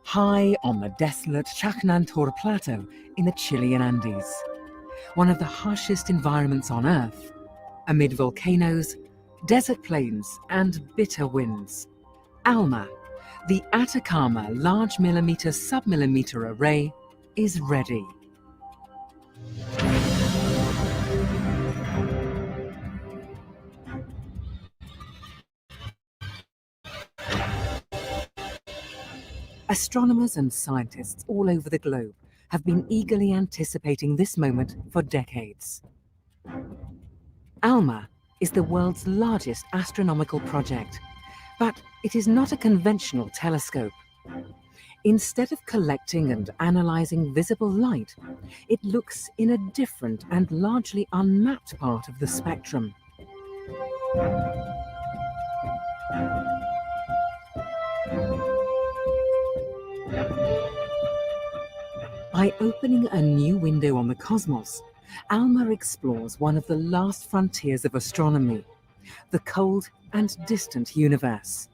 High on the desolate Chajnantor Plateau in the Chilean Andes, one of the harshest environments on Earth, amid volcanoes, desert plains and bitter winds, ALMA, the Atacama Large Millimeter Submillimeter Array, is ready. Astronomers and scientists all over the globe have been eagerly anticipating this moment for decades. ALMA is the world's largest astronomical project, but it is not a conventional telescope. Instead of collecting and analyzing visible light, it looks in a different and largely unmapped part of the spectrum. By opening a new window on the cosmos, ALMA explores one of the last frontiers of astronomy, the cold and distant universe.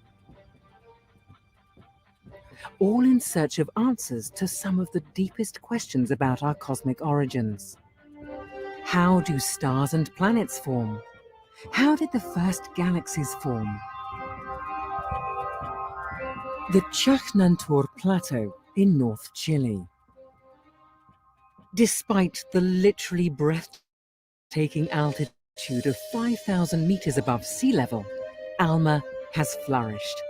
All in search of answers to some of the deepest questions about our cosmic origins. How do stars and planets form? How did the first galaxies form? The Chajnantor Plateau in North Chile. Despite the literally breathtaking altitude of 5,000 meters above sea level, ALMA has flourished.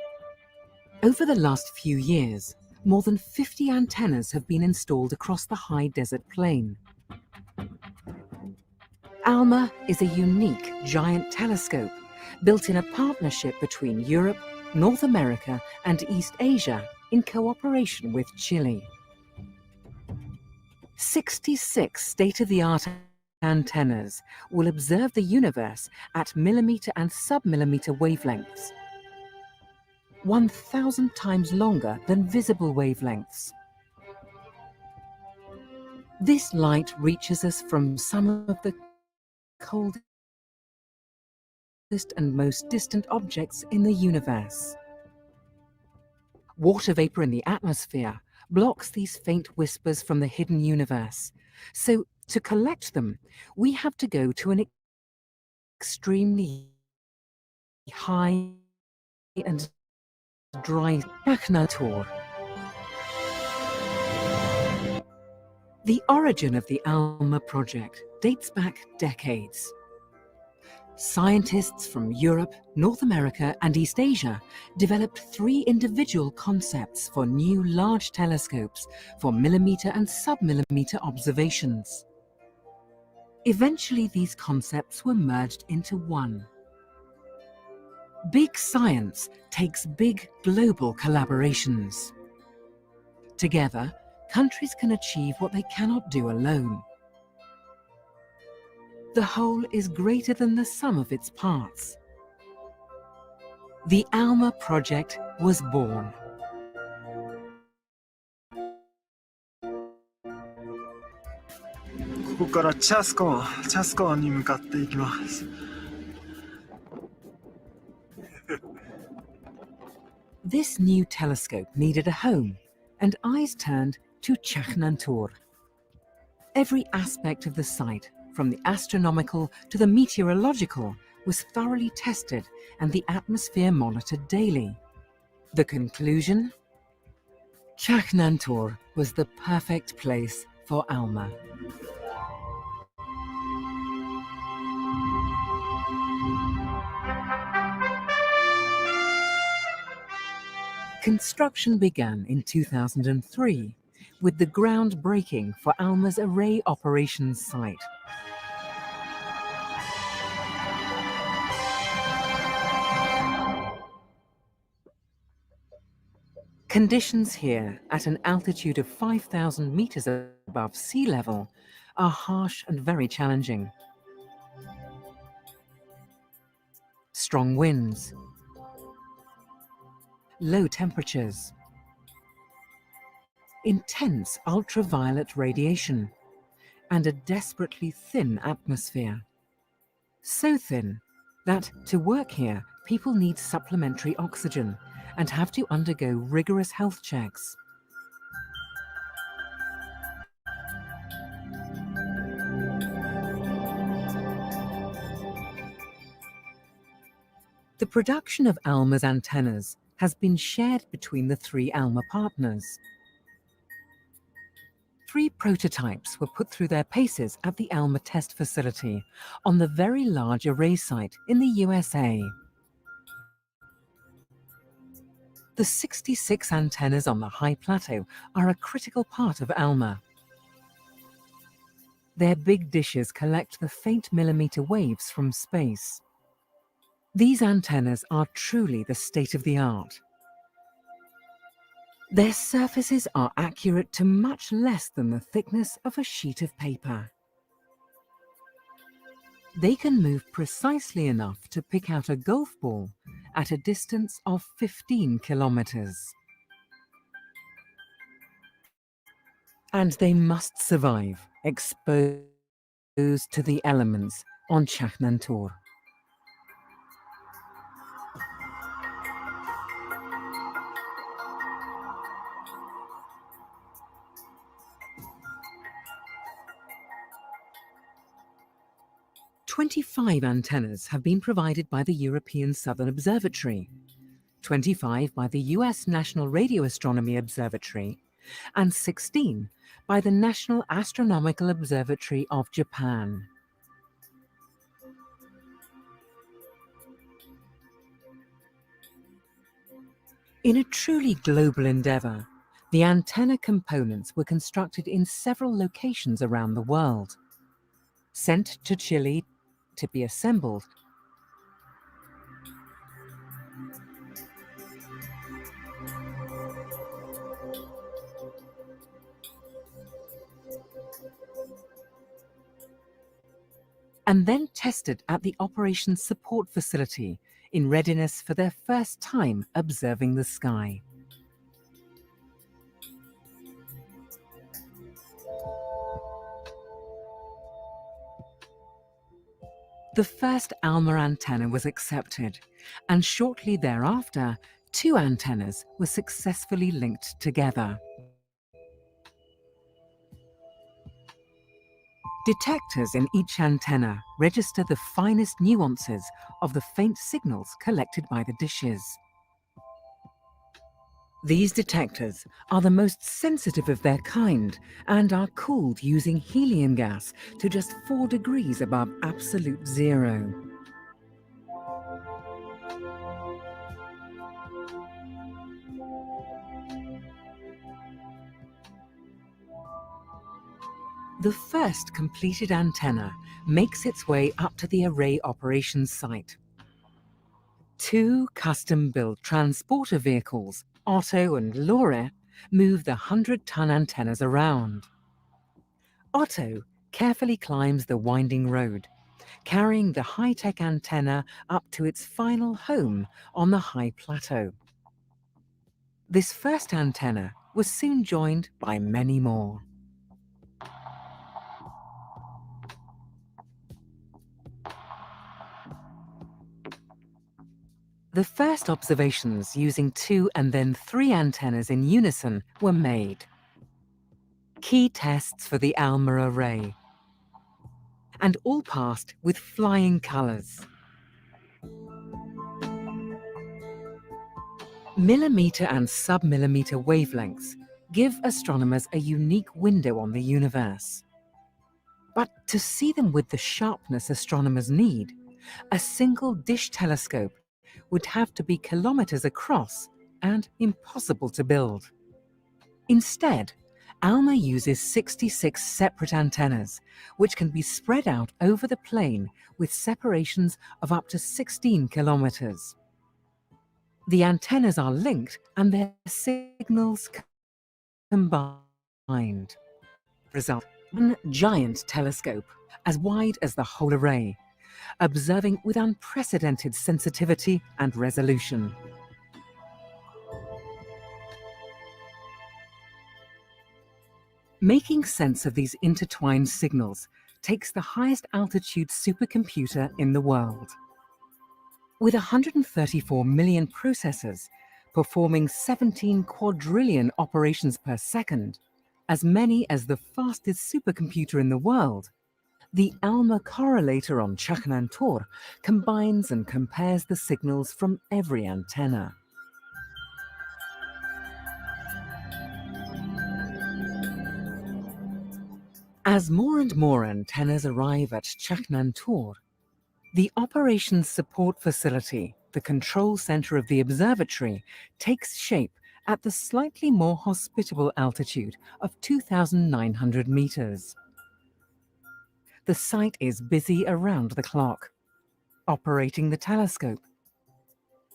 Over the last few years, more than 50 antennas have been installed across the high desert plain. ALMA is a unique giant telescope built in a partnership between Europe, North America and East Asia in cooperation with Chile. 66 state-of-the-art antennas will observe the universe at millimeter and submillimeter wavelengths, 1,000 times longer than visible wavelengths. This light reaches us from some of the coldest and most distant objects in the universe. Water vapor in the atmosphere blocks these faint whispers from the hidden universe. So, to collect them, we have to go to an extremely high and dry Chajnantor. The origin of the ALMA project dates back decades. Scientists from Europe, North America and East Asia developed 3 individual concepts for new large telescopes for millimeter and submillimeter observations. Eventually these concepts were merged into one. Big science takes big global collaborations. Together, countries can achieve what they cannot do alone. The whole is greater than the sum of its parts. The ALMA project was born. This new telescope needed a home, and eyes turned to Chajnantor. Every aspect of the site, from the astronomical to the meteorological, was thoroughly tested and the atmosphere monitored daily. The conclusion? Chajnantor was the perfect place for ALMA. Construction began in 2003 with the groundbreaking for ALMA's array operations site. Conditions here, at an altitude of 5,000 meters above sea level, are harsh and very challenging. Strong winds, low temperatures, intense ultraviolet radiation, and a desperately thin atmosphere. So thin that to work here, people need supplementary oxygen and have to undergo rigorous health checks. The production of ALMA's antennas has been shared between the three ALMA partners. 3 prototypes were put through their paces at the ALMA test facility on the Very Large Array site in the USA. The 66 antennas on the high plateau are a critical part of ALMA. Their big dishes collect the faint millimeter waves from space. These antennas are truly the state of the art. Their surfaces are accurate to much less than the thickness of a sheet of paper. They can move precisely enough to pick out a golf ball at a distance of 15 kilometers. And they must survive, exposed to the elements on Chaknantor. "25 antennas have been provided by the European Southern Observatory, 25 by the US National Radio Astronomy Observatory, and 16 by the National Astronomical Observatory of Japan. In a truly global endeavour, the antenna components were constructed in several locations around the world, sent to Chile to be assembled, and then tested at the Operations Support Facility in readiness for their first time observing the sky. The first ALMA antenna was accepted, and shortly thereafter, 2 antennas were successfully linked together. Detectors in each antenna register the finest nuances of the faint signals collected by the dishes. These detectors are the most sensitive of their kind and are cooled using helium gas to just 4 degrees above absolute zero. The first completed antenna makes its way up to the array operations site. 2 custom-built transporter vehicles, Otto and Lore, move the 100-ton antennas around. Otto carefully climbs the winding road, carrying the high-tech antenna up to its final home on the high plateau. This first antenna was soon joined by many more. The first observations using 2 and then 3 antennas in unison were made. Key tests for the ALMA array, and all passed with flying colours. Millimetre and sub-millimetre wavelengths give astronomers a unique window on the universe. But to see them with the sharpness astronomers need, a single dish telescope would have to be kilometres across and impossible to build. Instead, ALMA uses 66 separate antennas, which can be spread out over the plane with separations of up to 16 kilometres. The antennas are linked and their signals combined. Result: one giant telescope, as wide as the whole array, observing with unprecedented sensitivity and resolution. Making sense of these intertwined signals takes the highest altitude supercomputer in the world. With 134 million processors performing 17 quadrillion operations per second, as many as the fastest supercomputer in the world, the ALMA correlator on Chaknantor combines and compares the signals from every antenna. As more and more antennas arrive at Chaknantor, the Operations Support Facility, the control center of the observatory, takes shape at the slightly more hospitable altitude of 2,900 meters. The site is busy around the clock, operating the telescope,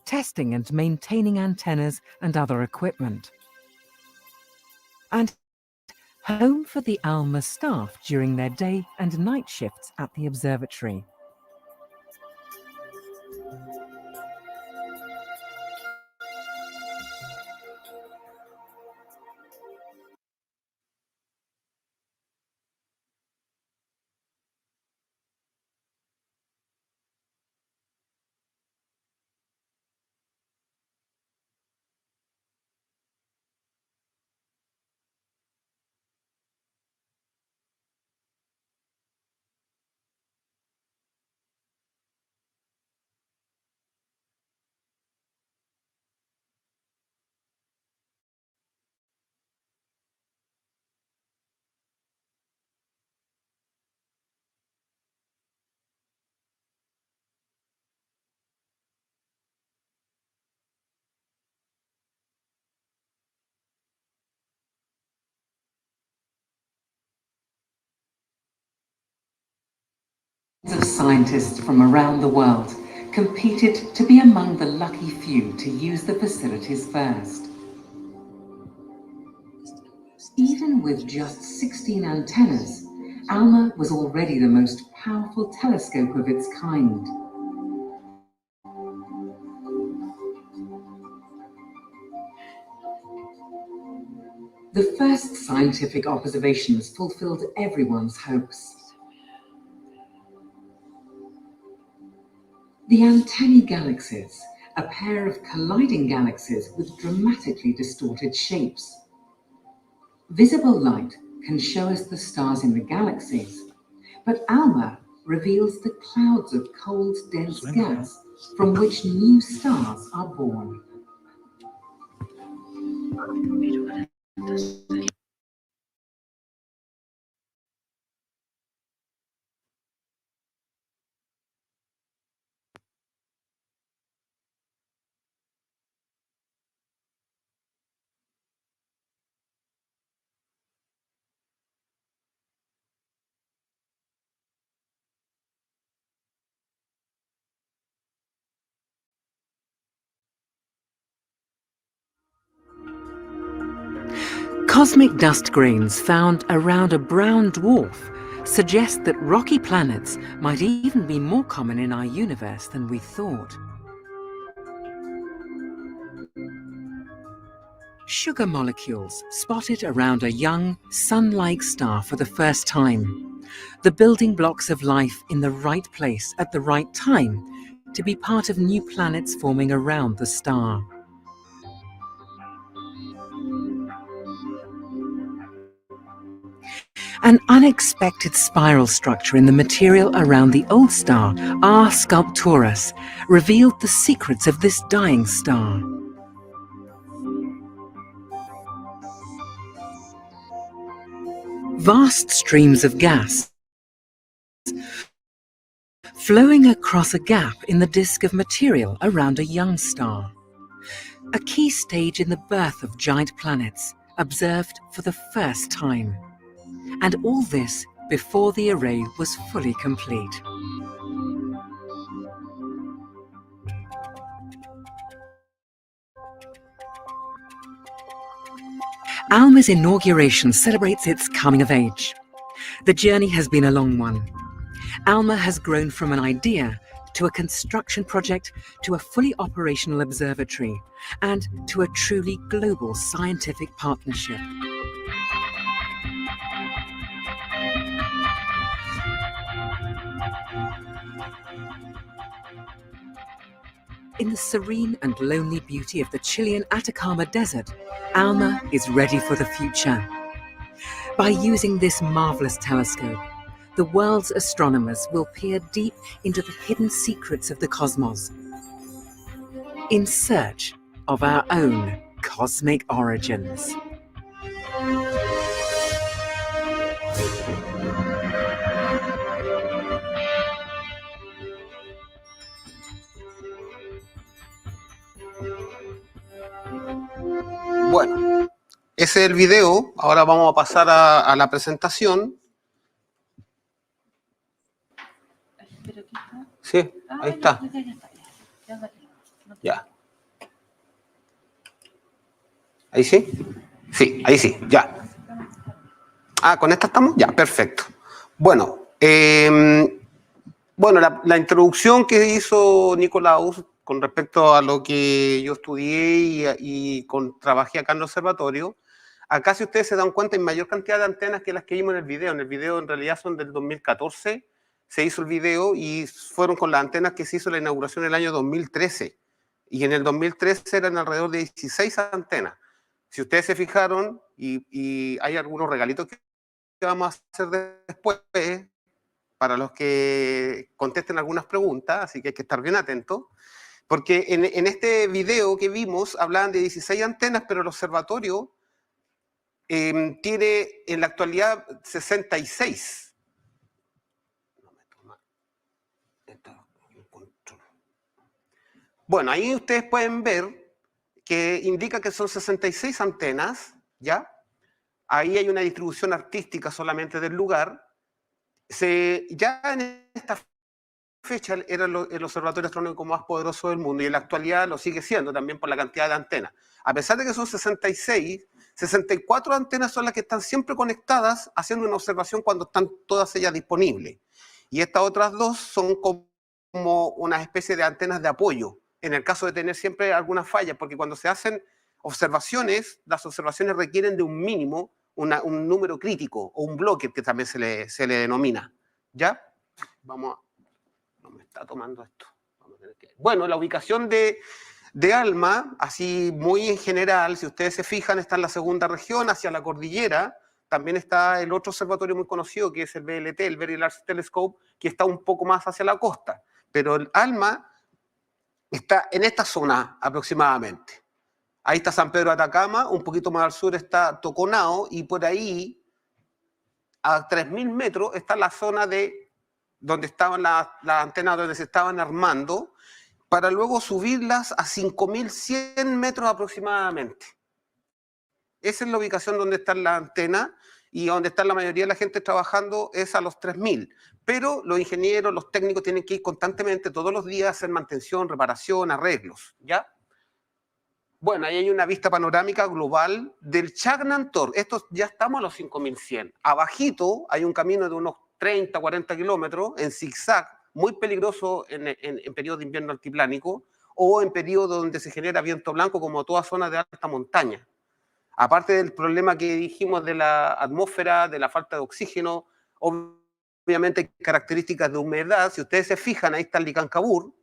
testing and maintaining antennas and other equipment, and home for the ALMA staff during their day and night shifts at the observatory. Of scientists from around the world competed to be among the lucky few to use the facilities first. Even with just 16 antennas, ALMA was already the most powerful telescope of its kind. The first scientific observations fulfilled everyone's hopes. The antennae galaxies, a pair of colliding galaxies with dramatically distorted shapes. Visible light can show us the stars in the galaxies, but ALMA reveals the clouds of cold, dense gas from which new stars are born. Cosmic dust grains found around a brown dwarf suggest that rocky planets might even be more common in our universe than we thought. Sugar molecules spotted around a young, sun-like star for the first time. The building blocks of life in the right place at the right time to be part of new planets forming around the star. An unexpected spiral structure in the material around the old star, R Sculpturus, revealed the secrets of this dying star. Vast streams of gas flowing across a gap in the disk of material around a young star. A key stage in the birth of giant planets, observed for the first time. And all this before the array was fully complete. ALMA's inauguration celebrates its coming of age. The journey has been a long one. ALMA has grown from an idea to a construction project to a fully operational observatory and to a truly global scientific partnership. In the serene and lonely beauty of the Chilean Atacama Desert, ALMA is ready for the future. By using this marvelous telescope, the world's astronomers will peer deep into the hidden secrets of the cosmos, in search of our own cosmic origins. Bueno, ese es el video. Ahora vamos a pasar a la presentación. Sí, ahí está. Ya. ¿Ahí sí? Sí, ahí sí, ya. Ah, ¿con esta estamos? Ya, perfecto. Bueno, la introducción que hizo Nicolaus con respecto a lo que yo estudié y trabajé acá en el observatorio, acá si ustedes se dan cuenta hay mayor cantidad de antenas que las que vimos en el video. En el video en realidad son del 2014, se hizo el video y fueron con las antenas que se hizo la inauguración en el año 2013. Y en el 2013 eran alrededor de 16 antenas. Si ustedes se fijaron, y hay algunos regalitos que vamos a hacer después, para los que contesten algunas preguntas, así que hay que estar bien atentos, porque en este video que vimos hablaban de 16 antenas, pero el observatorio tiene en la actualidad 66. Bueno, ahí ustedes pueden ver que indica que son 66 antenas, ¿ya? Ahí hay una distribución artística solamente del lugar. Ya en esta fecha era el observatorio astronómico más poderoso del mundo y en la actualidad lo sigue siendo también por la cantidad de antenas. A pesar de que son 66, 64 antenas son las que están siempre conectadas haciendo una observación cuando están todas ellas disponibles. Y estas otras dos son como una especie de antenas de apoyo, en el caso de tener siempre alguna falla, porque cuando se hacen observaciones, las observaciones requieren de un mínimo, un número crítico o un bloque que también se le denomina. ¿Ya? Vamos a... No me está tomando esto. Bueno, la ubicación de ALMA, así muy en general, si ustedes se fijan, está en la segunda región, hacia la cordillera. También está el otro observatorio muy conocido, que es el VLT, el Very Large Telescope, que está un poco más hacia la costa. Pero el ALMA está en esta zona aproximadamente. Ahí está San Pedro de Atacama, un poquito más al sur está Toconao, y por ahí, a 3.000 metros, está la zona de donde estaban las antenas, donde se estaban armando, para luego subirlas a 5.100 metros aproximadamente. Esa es la ubicación donde están las antenas, y donde está la mayoría de la gente trabajando es a los 3.000. Pero los ingenieros, los técnicos tienen que ir constantemente, todos los días, a hacer mantención, reparación, arreglos, ¿ya? Bueno, ahí hay una vista panorámica global del Chagnan-Tor. Estos ya estamos a los 5.100. Abajito hay un camino de unos 30, 40 kilómetros en zigzag, muy peligroso en periodo de invierno altiplánico o en periodo donde se genera viento blanco, como toda zona de alta montaña. Aparte del problema que dijimos de la atmósfera, de la falta de oxígeno, obviamente hay características de humedad. Si ustedes se fijan, ahí está el Licancabur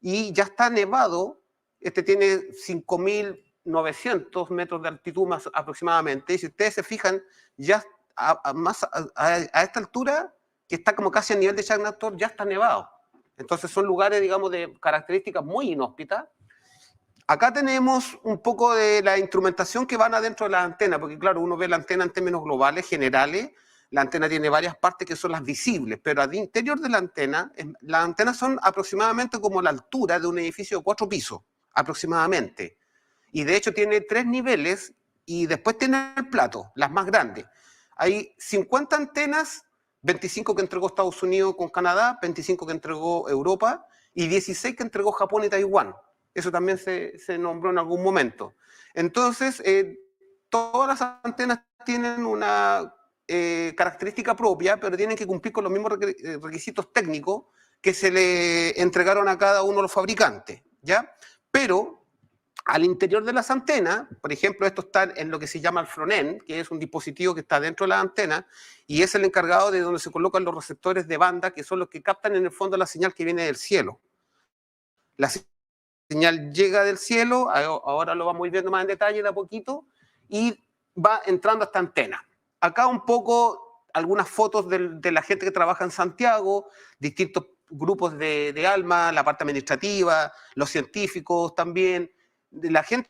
y ya está nevado. Este tiene 5.900 metros de altitud más aproximadamente. Y si ustedes se fijan, ya a esta altura, que está como casi a nivel de Chagnan-Tor, ya está nevado. Entonces son lugares, digamos, de características muy inhóspitas. Acá tenemos un poco de la instrumentación que van adentro de la antena, porque claro, uno ve la antena en términos globales, generales. La antena tiene varias partes que son las visibles, pero al interior de las antenas son aproximadamente como la altura de un edificio de 4 pisos, aproximadamente. Y de hecho tiene 3 niveles y después tiene el plato, las más grandes. Hay 50 antenas, 25 que entregó Estados Unidos con Canadá, 25 que entregó Europa y 16 que entregó Japón y Taiwán. Eso también se nombró en algún momento. Entonces, todas las antenas tienen una característica propia, pero tienen que cumplir con los mismos requisitos técnicos que se le entregaron a cada uno de los fabricantes, ¿ya? Pero al interior de las antenas, por ejemplo, esto está en lo que se llama el front-end, que es un dispositivo que está dentro de la antena, y es el encargado de donde se colocan los receptores de banda, que son los que captan en el fondo la señal que viene del cielo. La señal llega del cielo, ahora lo vamos a ir viendo más en detalle de a poquito, y va entrando a esta antena. Acá un poco algunas fotos de la gente que trabaja en Santiago, distintos grupos de ALMA, la parte administrativa, los científicos también, de la gente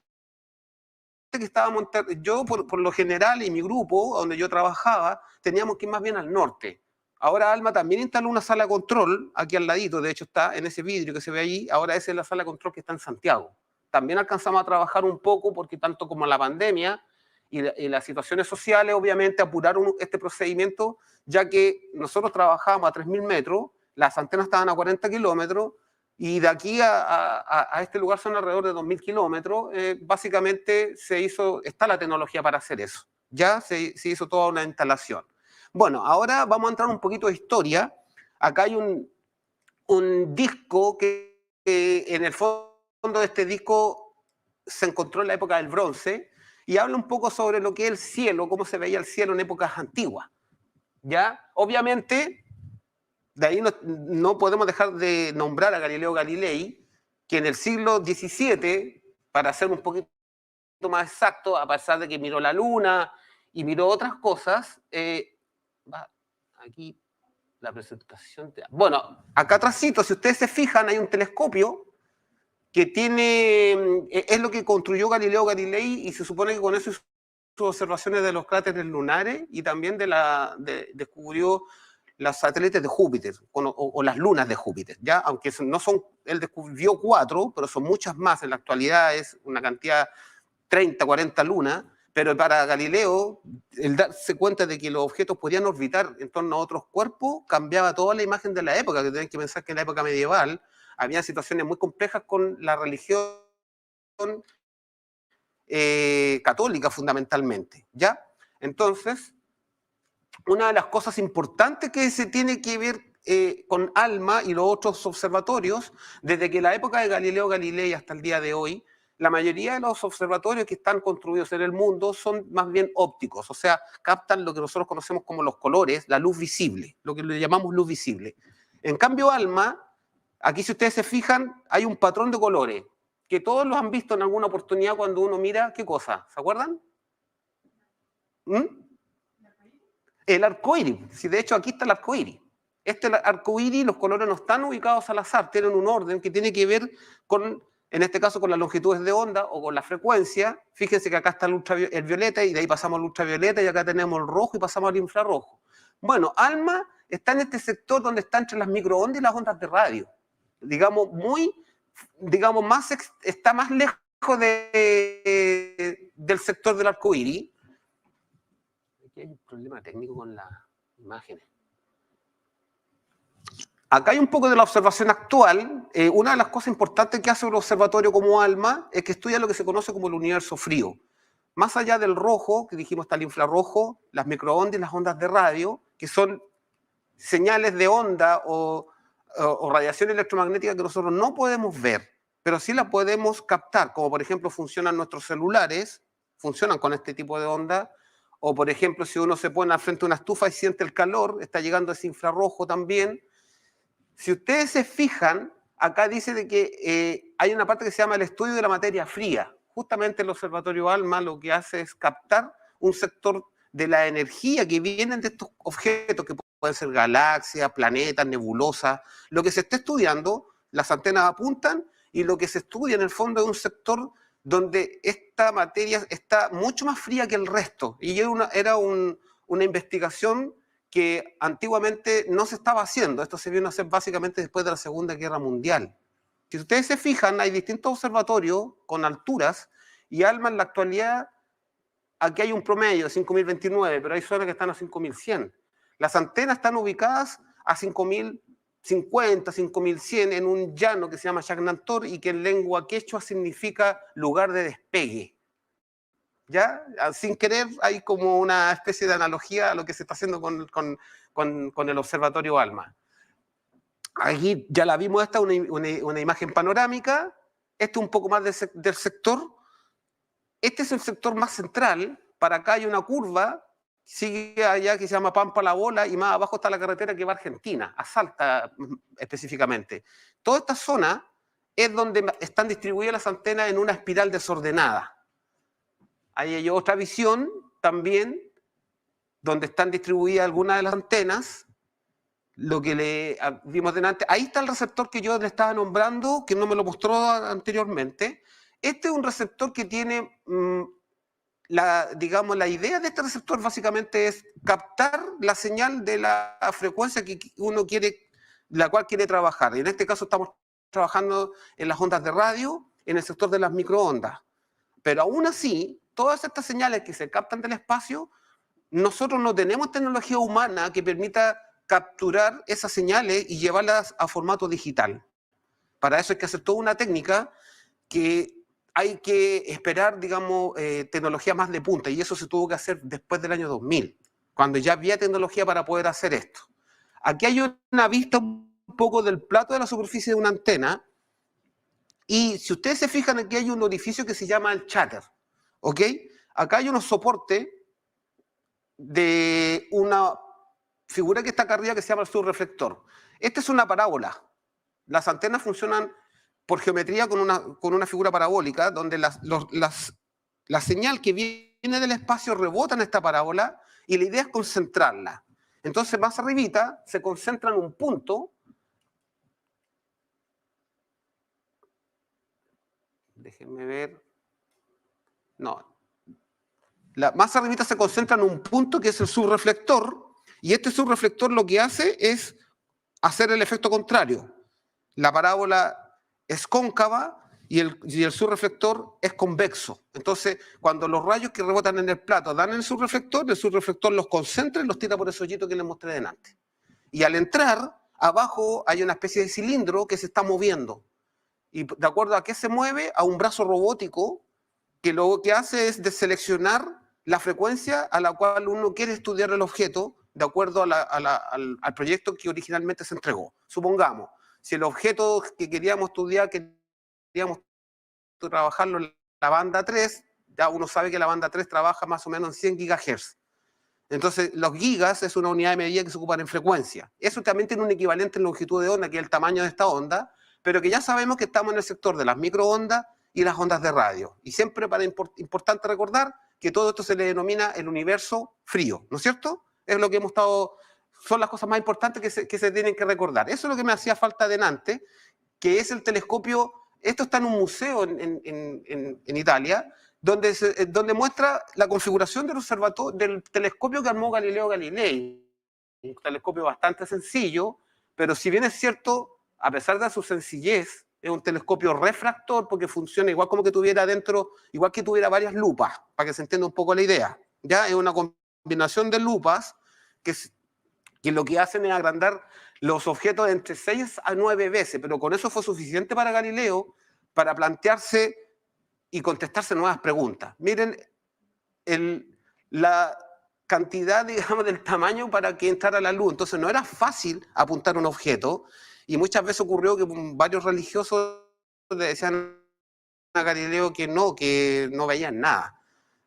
que estaba montando. Yo por lo general y mi grupo, donde yo trabajaba, teníamos que ir más bien al norte. Ahora ALMA también instaló una sala de control aquí al ladito, de hecho está en ese vidrio que se ve allí, ahora esa es la sala de control que está en Santiago. También alcanzamos a trabajar un poco porque tanto como la pandemia y las situaciones sociales obviamente apuraron este procedimiento, ya que nosotros trabajábamos a 3.000 metros, las antenas estaban a 40 kilómetros, y de aquí a este lugar son alrededor de 2.000 kilómetros. Básicamente está la tecnología para hacer eso. Ya se hizo toda una instalación. Bueno, ahora vamos a entrar un poquito de historia. Acá hay un disco que en el fondo de este disco se encontró en la época del bronce y habla un poco sobre lo que es el cielo, cómo se veía el cielo en épocas antiguas. ¿Ya? Obviamente, de ahí no podemos dejar de nombrar a Galileo Galilei, que en el siglo XVII, para ser un poquito más exacto, a pesar de que miró la luna y miró otras cosas, aquí la presentación. Bueno, acá atrásito, si ustedes se fijan, hay un telescopio que es lo que construyó Galileo Galilei y se supone que con eso hizo observaciones de los cráteres lunares y también descubrió los satélites de Júpiter o las lunas de Júpiter, ¿ya? Aunque no son, él descubrió 4, pero son muchas más, en la actualidad es una cantidad 30, 40 lunas, pero para Galileo, el darse cuenta de que los objetos podían orbitar en torno a otros cuerpos, cambiaba toda la imagen de la época, que tienen que pensar que en la época medieval había situaciones muy complejas con la religión católica fundamentalmente, ¿ya? Entonces, una de las cosas importantes que se tiene que ver con ALMA y los otros observatorios, desde que la época de Galileo Galilei hasta el día de hoy, la mayoría de los observatorios que están construidos en el mundo son más bien ópticos, o sea, captan lo que nosotros conocemos como los colores, la luz visible, lo que le llamamos luz visible. En cambio, ALMA, aquí si ustedes se fijan, hay un patrón de colores, que todos los han visto en alguna oportunidad cuando uno mira, ¿qué cosa? ¿Se acuerdan? El arco iris. Sí, de hecho, aquí está el arco iris. Este arco iris, los colores no están ubicados al azar, tienen un orden que tiene que ver con, en este caso, con las longitudes de onda o con la frecuencia. Fíjense que acá está el violeta y de ahí pasamos al ultravioleta y acá tenemos el rojo y pasamos al infrarrojo. Bueno, ALMA está en este sector donde está entre las microondas y las ondas de radio. Digamos, está más lejos del sector del arco iris. Aquí hay un problema técnico con las imágenes. Acá hay un poco de la observación actual. Una de las cosas importantes que hace un observatorio como ALMA es que estudia lo que se conoce como el universo frío. Más allá del rojo, que dijimos está el infrarrojo, las microondas y las ondas de radio, que son señales de onda o radiación electromagnética que nosotros no podemos ver, pero sí la podemos captar, como por ejemplo funcionan nuestros celulares, funcionan con este tipo de onda, o por ejemplo si uno se pone al frente de una estufa y siente el calor, está llegando ese infrarrojo también. Si ustedes se fijan, acá dice de que hay una parte que se llama el estudio de la materia fría. Justamente el observatorio ALMA lo que hace es captar un sector de la energía que vienen de estos objetos, que pueden ser galaxias, planetas, nebulosas. Lo que se está estudiando, las antenas apuntan, y lo que se estudia en el fondo es un sector donde esta materia está mucho más fría que el resto. Y era una investigación que antiguamente no se estaba haciendo. Esto se vino a hacer básicamente después de la Segunda Guerra Mundial. Si ustedes se fijan, hay distintos observatorios con alturas, y ALMA en la actualidad, aquí hay un promedio de 5.029, pero hay zonas que están a 5.100. Las antenas están ubicadas a 5.050, 5.100 en un llano que se llama Chacnantor y que en lengua quechua significa lugar de despegue. ¿ya? Sin querer hay como una especie de analogía a lo que se está haciendo con el observatorio ALMA. Aquí ya la vimos, esta una imagen panorámica, este un poco más del sector. Este es el sector más central, para acá hay una curva, sigue allá que se llama Pampa La Bola, y más abajo está la carretera que va a Argentina, a Salta específicamente. Toda esta zona es donde están distribuidas las antenas en una espiral desordenada. Ahí hay otra visión también, donde están distribuidas algunas de las antenas, lo que le vimos delante. Ahí está el receptor que yo le estaba nombrando, que no me lo mostró anteriormente. Este es un receptor que tiene, digamos, la idea de este receptor básicamente es captar la señal de la frecuencia que uno quiere, la cual quiere trabajar. Y en este caso estamos trabajando en las ondas de radio, en el sector de las microondas. Pero aún así, todas estas señales que se captan del espacio, nosotros no tenemos tecnología humana que permita capturar esas señales y llevarlas a formato digital. Para eso hay que hacer toda una técnica que hay que esperar, digamos, tecnología más de punta, y eso se tuvo que hacer después del año 2000, cuando ya había tecnología para poder hacer esto. Aquí hay una vista un poco del plato de la superficie de una antena, y si ustedes se fijan, aquí hay un orificio que se llama el chatter, ¿ok? Acá hay unos soportes de una figura que está acá arriba que se llama el subreflector. Esta es una parábola. Las antenas funcionan por geometría con una figura parabólica, donde la señal que viene del espacio rebota en esta parábola, y la idea es concentrarla. Entonces, más arribita, se concentra en un punto. Déjenme ver. No. Más arribita se concentra en un punto que es el subreflector, y este subreflector lo que hace es hacer el efecto contrario. La parábola es cóncava y el subreflector es convexo. Entonces, cuando los rayos que rebotan en el plato dan en el subreflector los concentra y los tira por ese hoyito que les mostré delante. Y al entrar, abajo hay una especie de cilindro que se está moviendo. Y de acuerdo a qué se mueve, a un brazo robótico que lo que hace es deseleccionar la frecuencia a la cual uno quiere estudiar el objeto de acuerdo al proyecto que originalmente se entregó. Supongamos, si el objeto que queríamos estudiar, queríamos trabajarlo en la banda 3, ya uno sabe que la banda 3 trabaja más o menos en 100 GHz. Entonces, los gigas es una unidad de medida que se ocupa en frecuencia. Eso también tiene un equivalente en longitud de onda, que es el tamaño de esta onda, pero que ya sabemos que estamos en el sector de las microondas y las ondas de radio. Y siempre importante recordar que todo esto se le denomina el universo frío, ¿no es cierto? Es lo que hemos estado, son las cosas más importantes que se tienen que recordar. Eso es lo que me hacía falta delante, que es el telescopio. Esto está en un museo en Italia, donde muestra la configuración del telescopio que armó Galileo Galilei. Un telescopio bastante sencillo, pero si bien es cierto, a pesar de su sencillez, es un telescopio refractor porque funciona igual como que tuviera dentro, igual que tuviera varias lupas, para que se entienda un poco la idea. ¿Ya? Es una combinación de lupas que lo que hacen es agrandar los objetos entre 6 a 9 veces, pero con eso fue suficiente para Galileo para plantearse y contestarse nuevas preguntas. Miren la cantidad, digamos, del tamaño para que entrara la luz. Entonces no era fácil apuntar un objeto, y muchas veces ocurrió que varios religiosos le decían a Galileo que no veían nada.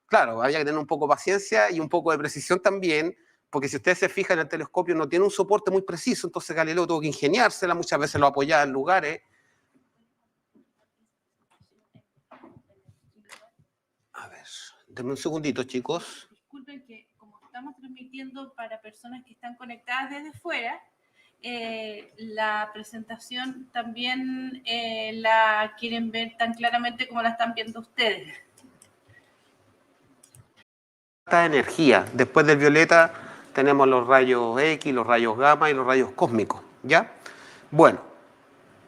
Claro, había que tener un poco de paciencia y un poco de precisión también, porque si ustedes se fijan, el telescopio no tiene un soporte muy preciso, entonces Galileo tuvo que ingeniársela, muchas veces lo apoyaba en lugares. A ver, denme un segundito, chicos. Disculpen que como estamos transmitiendo para personas que están conectadas desde fuera, la presentación también la quieren ver tan claramente como la están viendo ustedes. Esta energía, después del violeta tenemos los rayos X, los rayos gamma y los rayos cósmicos, ¿ya? Bueno,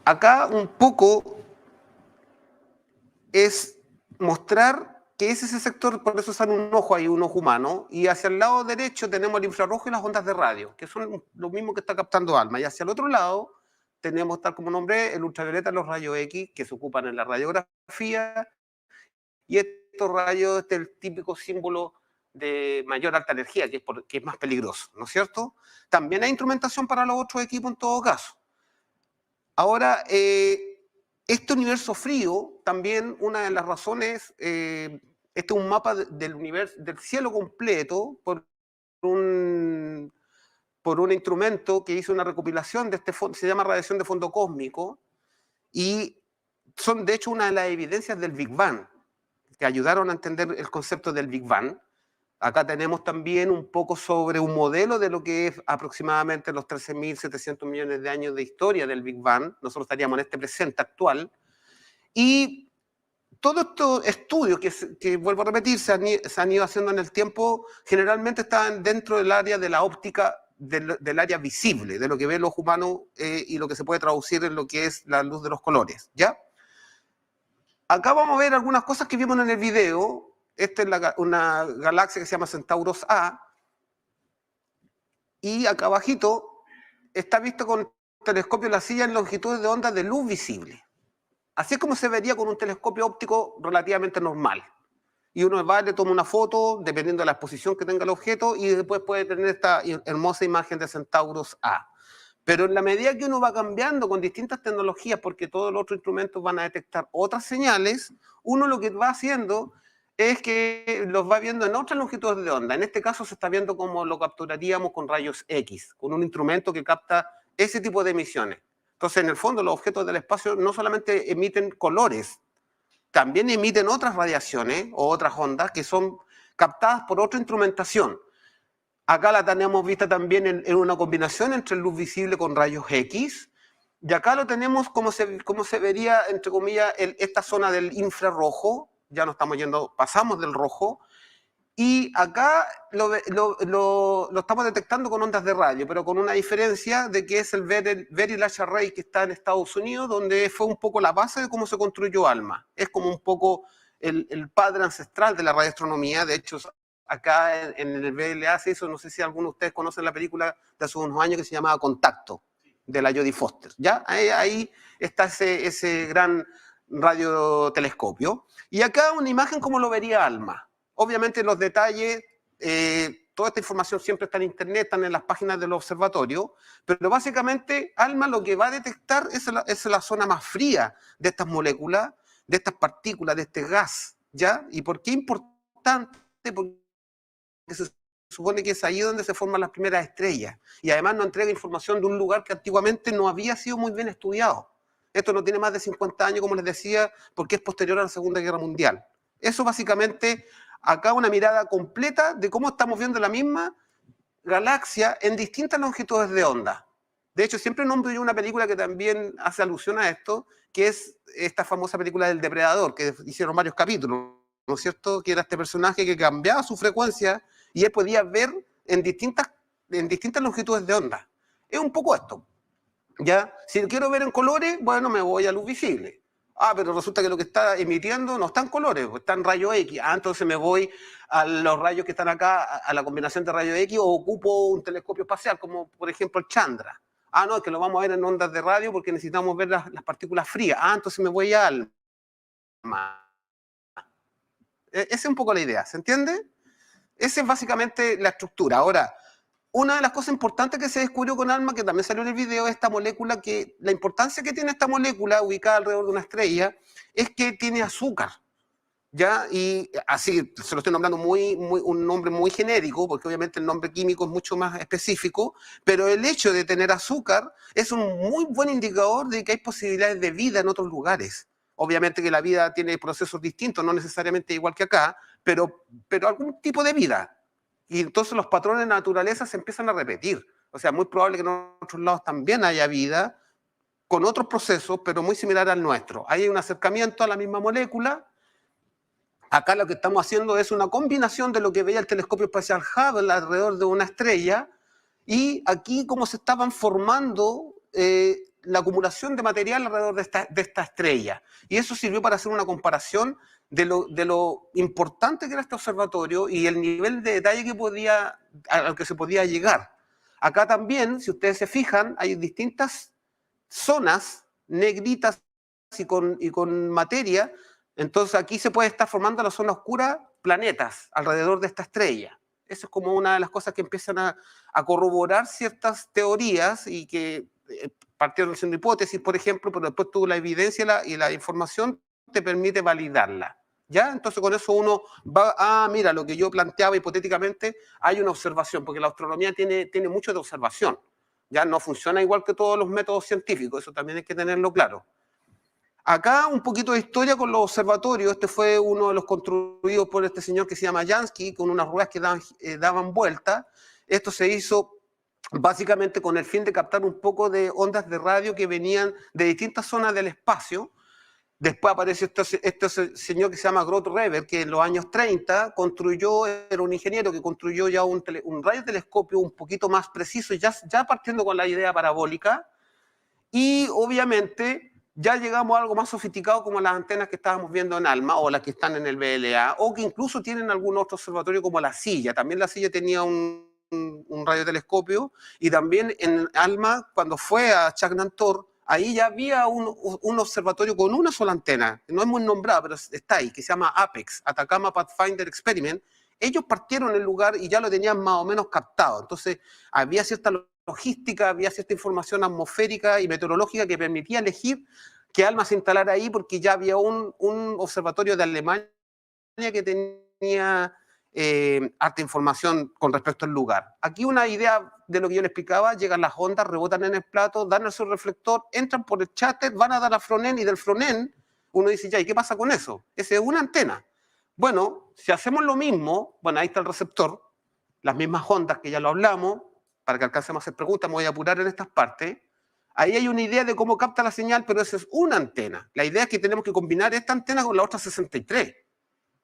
acá un poco es mostrar que es ese sector, por eso sale un ojo ahí, un ojo humano, y hacia el lado derecho tenemos el infrarrojo y las ondas de radio, que son lo mismo que está captando ALMA, y hacia el otro lado tenemos, tal como nombré, el ultravioleta y los rayos X, que se ocupan en la radiografía, y este estos rayos, este es el típico símbolo de mayor alta energía, que es más peligroso, ¿no es cierto? También hay instrumentación para los otros equipos en todo caso. Ahora, este universo frío, también una de las razones, este es un mapa del universo, del cielo completo, por un instrumento que hizo una recopilación de este fondo, se llama radiación de fondo cósmico, y son de hecho una de las evidencias del Big Bang, que ayudaron a entender el concepto del Big Bang. Acá tenemos también un poco sobre un modelo de lo que es aproximadamente los 13.700 millones de años de historia del Big Bang. Nosotros estaríamos en este presente actual. Y todos estos estudios que vuelvo a repetir, se han ido haciendo en el tiempo, generalmente están dentro del área de la óptica, del área visible, de lo que ven los humanos y lo que se puede traducir en lo que es la luz de los colores, ¿ya? Acá vamos a ver algunas cosas que vimos en el video. Esta es una galaxia que se llama Centauros A, y acá abajito está visto con telescopio la silla en longitudes de onda de luz visible. Así es como se vería con un telescopio óptico relativamente normal. Y uno va, le toma una foto, dependiendo de la exposición que tenga el objeto, y después puede tener esta hermosa imagen de Centauros A. Pero en la medida que uno va cambiando con distintas tecnologías, porque todos los otros instrumentos van a detectar otras señales, uno lo que va haciendo es que los va viendo en otras longitudes de onda. En este caso se está viendo como lo capturaríamos con rayos X, con un instrumento que capta ese tipo de emisiones. Entonces, en el fondo, los objetos del espacio no solamente emiten colores, también emiten otras radiaciones o otras ondas que son captadas por otra instrumentación. Acá la tenemos vista también en una combinación entre luz visible con rayos X, y acá lo tenemos como se vería, entre comillas, esta zona del infrarrojo. Ya no estamos yendo, pasamos del rojo, y acá lo estamos detectando con ondas de radio, pero con una diferencia de que es el Very Large Array que está en Estados Unidos, donde fue un poco la base de cómo se construyó ALMA. Es como un poco el padre ancestral de la radioastronomía. De hecho, acá en el VLA se hizo, no sé si algunos de ustedes conocen la película de hace unos años que se llamaba Contacto, de la Jodie Foster. ¿Ya? Ahí está ese gran radiotelescopio. Y acá una imagen como lo vería ALMA. Obviamente los detalles, toda esta información siempre está en internet, están en las páginas del observatorio, pero básicamente ALMA lo que va a detectar es la zona más fría de estas moléculas, de estas partículas, de este gas, ¿ya? ¿Y por qué es importante? Porque se supone que es ahí donde se forman las primeras estrellas, y además nos entrega información de un lugar que antiguamente no había sido muy bien estudiado. Esto no tiene más de 50 años, como les decía, porque es posterior a la Segunda Guerra Mundial. Eso básicamente, acá una mirada completa de cómo estamos viendo la misma galaxia en distintas longitudes de onda. De hecho, siempre nombro yo una película que también hace alusión a esto, que es esta famosa película del Depredador, que hicieron varios capítulos, ¿no es cierto? Que era este personaje que cambiaba su frecuencia y él podía ver en distintas longitudes de onda. Es un poco esto. ¿Ya? Si quiero ver en colores, bueno, me voy a luz visible. Ah, pero resulta que lo que está emitiendo no está en colores, está en rayo X. Ah, entonces me voy a los rayos que están acá, a la combinación de rayo X, o ocupo un telescopio espacial, como por ejemplo el Chandra. Ah, no, es que lo vamos a ver en ondas de radio porque necesitamos ver las partículas frías. Ah, entonces me voy a ALMA. Esa es un poco la idea, ¿se entiende? Esa es básicamente la estructura. Ahora, una de las cosas importantes que se descubrió con ALMA, que también salió en el video, es esta molécula, que la importancia que tiene esta molécula ubicada alrededor de una estrella es que tiene azúcar, ¿ya? Y así, se lo estoy nombrando un nombre muy genérico, porque obviamente el nombre químico es mucho más específico, pero el hecho de tener azúcar es un muy buen indicador de que hay posibilidades de vida en otros lugares. Obviamente que la vida tiene procesos distintos, no necesariamente igual que acá, pero algún tipo de vida. Y entonces los patrones de naturaleza se empiezan a repetir. O sea, muy probable que en otros lados también haya vida, con otros procesos, pero muy similar al nuestro. Ahí hay un acercamiento a la misma molécula. Acá lo que estamos haciendo es una combinación de lo que veía el telescopio espacial Hubble alrededor de una estrella, y aquí cómo se estaban formando la acumulación de material alrededor de esta estrella. Y eso sirvió para hacer una comparación de lo importante que era este observatorio y el nivel de detalle al que se podía llegar. Acá también, si ustedes se fijan, hay distintas zonas negritas y con materia Entonces aquí se puede estar formando en la zona oscura planetas alrededor de esta estrella. Eso es como una de las cosas que empiezan a corroborar ciertas teorías y que partieron siendo hipótesis, por ejemplo, pero después tuvo la evidencia y la información te permite validarla. ¿Ya? Entonces con eso uno va, mira, lo que yo planteaba hipotéticamente, hay una observación, porque la astronomía tiene mucho de observación. Ya no funciona igual que todos los métodos científicos, eso también hay que tenerlo claro. Acá un poquito de historia con los observatorios. Este fue uno de los construidos por este señor que se llama Jansky, con unas ruedas que daban vuelta. Esto se hizo básicamente con el fin de captar un poco de ondas de radio que venían de distintas zonas del espacio. Después apareció este señor que se llama Groth Reber, que en los años 30 era un ingeniero que construyó ya un radiotelescopio un poquito más preciso, ya partiendo con la idea parabólica. Y obviamente ya llegamos a algo más sofisticado como las antenas que estábamos viendo en ALMA o las que están en el BLA, o que incluso tienen algún otro observatorio como la Silla. También la Silla tenía un radiotelescopio, y también en ALMA, cuando fue a Chaknantor, ahí ya había un observatorio con una sola antena, no es muy nombrado, pero está ahí, que se llama APEX, Atacama Pathfinder Experiment. Ellos partieron el lugar y ya lo tenían más o menos captado. Entonces había cierta logística, había cierta información atmosférica y meteorológica que permitía elegir que ALMA se instalara ahí, porque ya había un observatorio de Alemania que tenía harta información con respecto al lugar. Aquí una idea de lo que yo le explicaba: llegan las ondas, rebotan en el plato, dan su reflector, entran por el cháter, van a dar a frontend, y del frontend uno dice, ya, ¿y qué pasa con eso? Esa es una antena. Bueno, si hacemos lo mismo, bueno, ahí está el receptor, las mismas ondas que ya lo hablamos. Para que alcancemos a hacer preguntas, me voy a apurar en estas partes. Ahí hay una idea de cómo capta la señal, pero esa es una antena. La idea es que tenemos que combinar esta antena con la otra 63,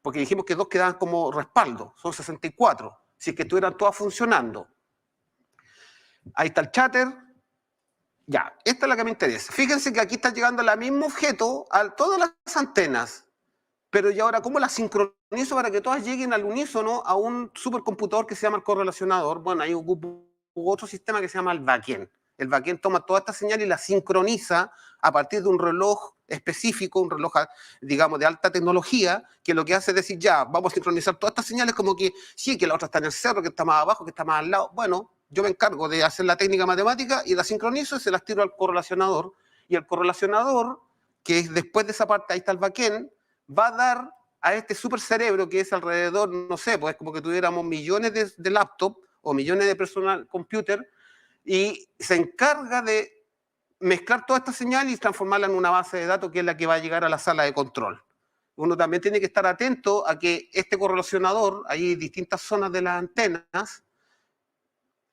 porque dijimos que dos quedaban como respaldo, son 64, si es que estuvieran todas funcionando. Ahí está el cháter. Ya, esta es la que me interesa. Fíjense que aquí está llegando el mismo objeto a todas las antenas, pero ¿y ahora cómo las sincronizo para que todas lleguen al unísono a un supercomputador que se llama el correlacionador? Bueno, ahí ocupo otro sistema que se llama el backend. El backend toma toda esta señal y la sincroniza a partir de un reloj específico, un reloj, digamos, de alta tecnología, que lo que hace es decir, ya, vamos a sincronizar todas estas señales, como que sí, que la otra está en el cerro, que está más abajo, que está más al lado. Bueno, yo me encargo de hacer la técnica matemática y la sincronizo y se las tiro al correlacionador. Y el correlacionador, que es después de esa parte, ahí está el backend, va a dar a este supercerebro, que es alrededor, no sé, pues como que tuviéramos millones de laptops o millones de personal computer, y se encarga de mezclar toda esta señal y transformarla en una base de datos que es la que va a llegar a la sala de control. Uno también tiene que estar atento a que este correlacionador, hay distintas zonas de las antenas.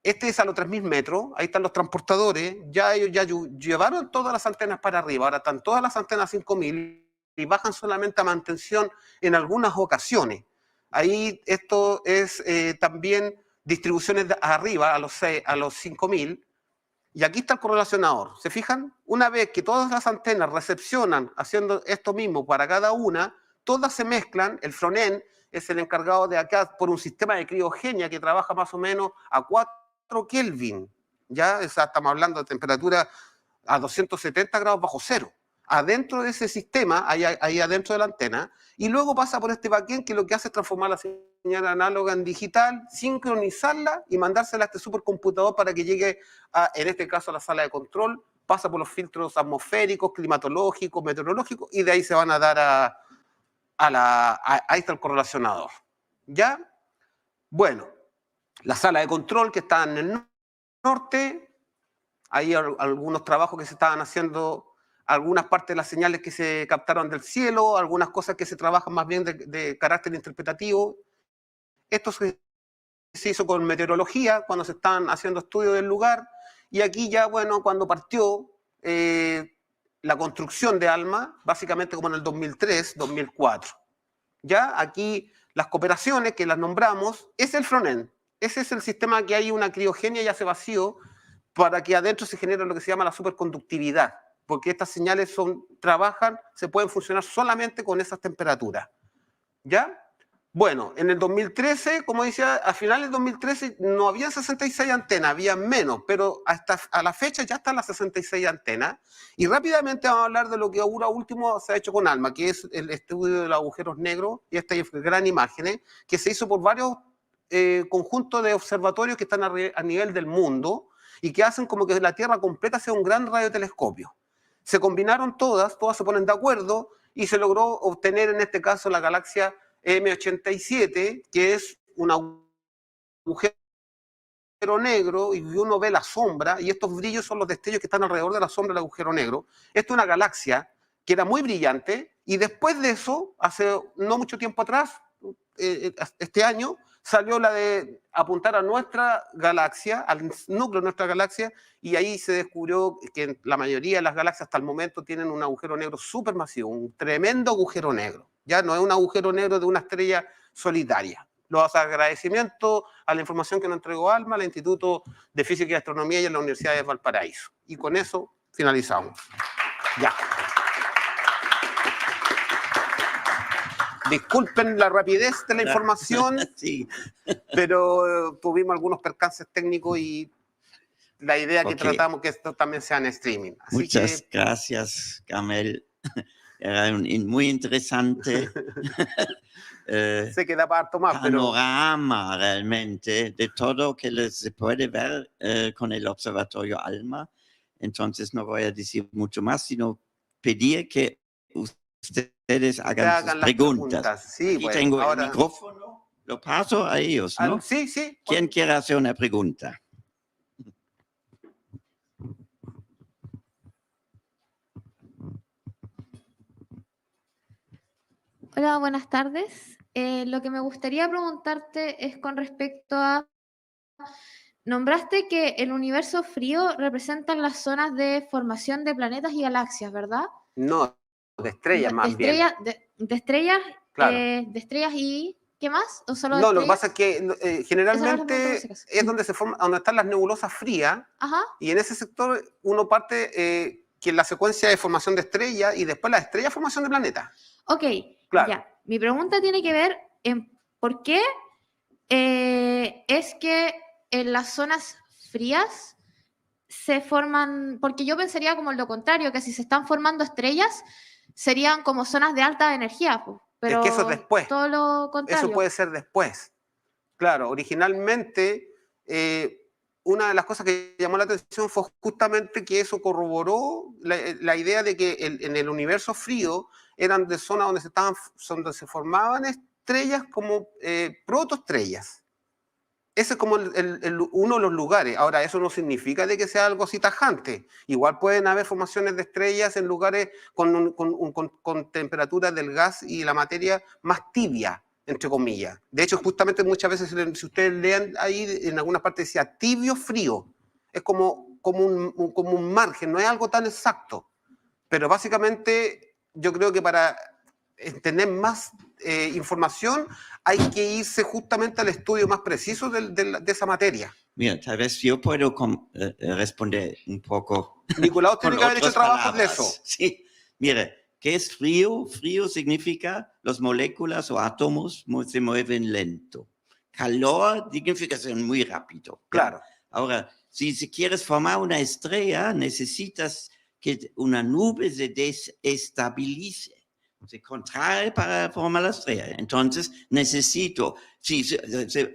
Este es a los 3000 metros, ahí están los transportadores, ya ellos ya llevaron todas las antenas para arriba, ahora están todas las antenas 5000 y bajan solamente a mantención en algunas ocasiones. Ahí esto es también distribuciones de arriba a los 5000, y aquí está el correlacionador. ¿Se fijan? Una vez que todas las antenas recepcionan haciendo esto mismo para cada una, todas se mezclan. El frontend es el encargado de acá por un sistema de criogenia que trabaja más o menos a 4 Kelvin. Ya, o sea, estamos hablando de temperatura a 270 grados bajo cero. Adentro de ese sistema, ahí adentro de la antena, y luego pasa por este backend que lo que hace es transformar la señal análoga en digital, sincronizarla y mandársela a este supercomputador para que llegue, en este caso, a la sala de control, pasa por los filtros atmosféricos, climatológicos, meteorológicos, y de ahí se van a dar ahí está el correlacionador. ¿Ya? Bueno, la sala de control que está en el norte, hay algunos trabajos que se estaban haciendo, algunas partes de las señales que se captaron del cielo, algunas cosas que se trabajan más bien de carácter interpretativo. Esto se hizo con meteorología, cuando se estaban haciendo estudios del lugar, y aquí ya, bueno, cuando partió la construcción de ALMA, básicamente como en el 2003, 2004. Ya, aquí las cooperaciones que las nombramos, es el frontend. Ese es el sistema que hay una criogenia y hace vacío para que adentro se genere lo que se llama la superconductividad, porque estas señales se pueden funcionar solamente con esas temperaturas. ¿Ya? Bueno, en el 2013, como decía, a finales del 2013 no había 66 antenas, había menos, pero hasta a la fecha ya están las 66 antenas. Y rápidamente vamos a hablar de lo que ahora último se ha hecho con ALMA, que es el estudio de los agujeros negros y estas gran imágenes, que se hizo por varios conjuntos de observatorios que están a nivel del mundo y que hacen como que la Tierra completa sea un gran radiotelescopio. Se combinaron todas se ponen de acuerdo y se logró obtener en este caso la galaxia M87, que es un agujero negro y uno ve la sombra, y estos brillos son los destellos que están alrededor de la sombra del agujero negro. Esto es una galaxia que era muy brillante, y después de eso, hace no mucho tiempo atrás, este año, salió la de apuntar a nuestra galaxia, al núcleo de nuestra galaxia, y ahí se descubrió que la mayoría de las galaxias hasta el momento tienen un agujero negro supermasivo, un tremendo agujero negro. Ya no es un agujero negro de una estrella solitaria. Los agradecimientos a la información que nos entregó ALMA, al Instituto de Física y Astronomía y a la Universidad de Valparaíso. Y con eso finalizamos. Ya. Disculpen la rapidez de la información, Sí. pero tuvimos algunos percances técnicos y la idea que Ok. tratamos que esto también sea en streaming. Así Muchas que, gracias, Carmel. Era muy interesante sé que da para harto más, pero panorama realmente de todo que se puede ver con el observatorio ALMA. Entonces no voy a decir mucho más, sino pedir que ustedes hagan sus las preguntas. Sí, Aquí pues, tengo ahora, el micrófono, lo paso a ellos, ¿no? sí, sí. ¿Quién quiere hacer una pregunta? Hola, buenas tardes. Lo que me gustaría preguntarte es con respecto a... Nombraste que el universo frío representa las zonas de formación de planetas y galaxias, ¿verdad? No, de estrellas más bien. De estrellas, Claro. de estrellas y... ¿Qué más? ¿O solo de No, lo que estrellas? pasa es que Esa era la pregunta, por generalmente si acaso. es donde se forma, donde están las nebulosas frías, Ajá, y en ese sector uno parte que la secuencia de formación de estrellas y después la estrella formación de planetas. ok, Claro. ya. Mi pregunta tiene que ver en por qué es que en las zonas frías se forman, porque yo pensaría como lo contrario, que si se están formando estrellas, serían como zonas de alta energía, pues, pero Es que eso es después. todo lo contrario. Eso puede ser después. Claro, originalmente una de las cosas que llamó la atención fue justamente que eso corroboró la idea de que en el universo frío eran de zonas donde se formaban estrellas como protoestrellas. Ese es como uno de los lugares. Ahora, eso no significa de que sea algo así tajante. Igual pueden haber formaciones de estrellas en lugares con temperaturas del gas y la materia más tibia, entre comillas. De hecho, justamente muchas veces, si ustedes lean ahí, en algunas partes decía tibio frío. Es como un margen, no es algo tan exacto. Pero básicamente yo creo que para tener más información hay que irse justamente al estudio más preciso de esa materia. Mira, tal vez yo puedo responder un poco. Nicolau tiene con que haber hecho otras trabajos de palabras. eso. Sí, mire, ¿qué es frío? Frío significa las moléculas o átomos se mueven lento. Calor significa ser muy rápido. ¿ya? Claro. Ahora, si quieres formar una estrella, necesitas que una nube se desestabilice. Se contrae para formar la estrella. Entonces, necesito, si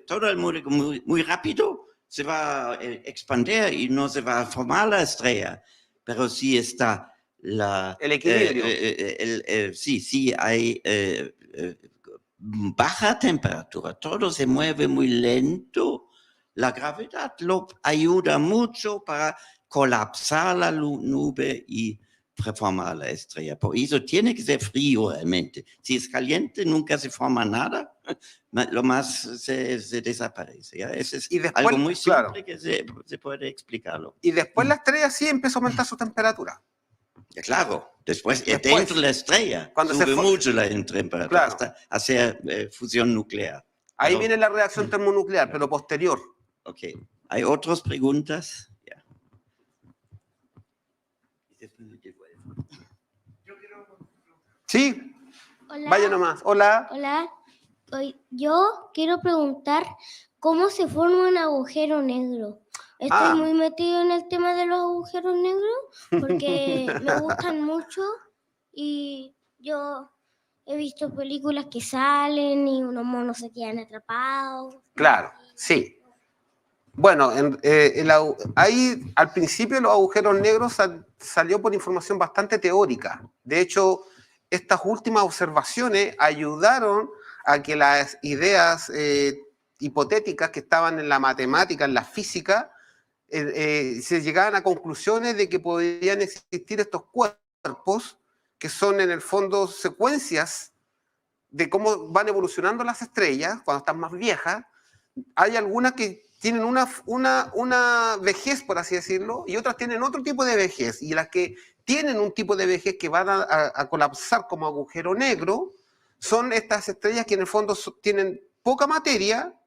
todo el mundo muy rápido, se va a expandir y no se va a formar la estrella. Pero si está el equilibrio. sí, hay baja temperatura, todo se mueve muy lento. La gravedad lo ayuda mucho para colapsar la nube y formar la estrella. Por eso tiene que ser frío realmente. Si es caliente, nunca se forma nada. Lo más se desaparece. ¿ya? Eso es Después, algo muy simple claro, que se puede explicarlo. Y después la estrella sí empezó a aumentar su temperatura. Ya, claro, después dentro de la estrella cuando sube mucho la temperatura claro, hasta hacer fusión nuclear. Ahí viene la reacción termonuclear, pero posterior. Ok, ¿hay otras preguntas? Ya. Sí, Hola. vaya nomás. Hola. Hola. Yo quiero preguntar cómo se forma un agujero negro. Estoy muy metido en el tema de los agujeros negros porque me gustan mucho y yo he visto películas que salen y unos monos se quedan atrapados. Claro, sí. Bueno, ahí al principio los agujeros negros salió por información bastante teórica. De hecho, estas últimas observaciones ayudaron a que las ideas hipotéticas que estaban en la matemática, en la física, se llegaban a conclusiones de que podían existir estos cuerpos que son en el fondo secuencias de cómo van evolucionando las estrellas cuando están más viejas. Hay algunas que tienen una vejez, por así decirlo, y otras tienen otro tipo de vejez. Y las que tienen un tipo de vejez que van a colapsar como agujero negro son estas estrellas que en el fondo tienen poca materia,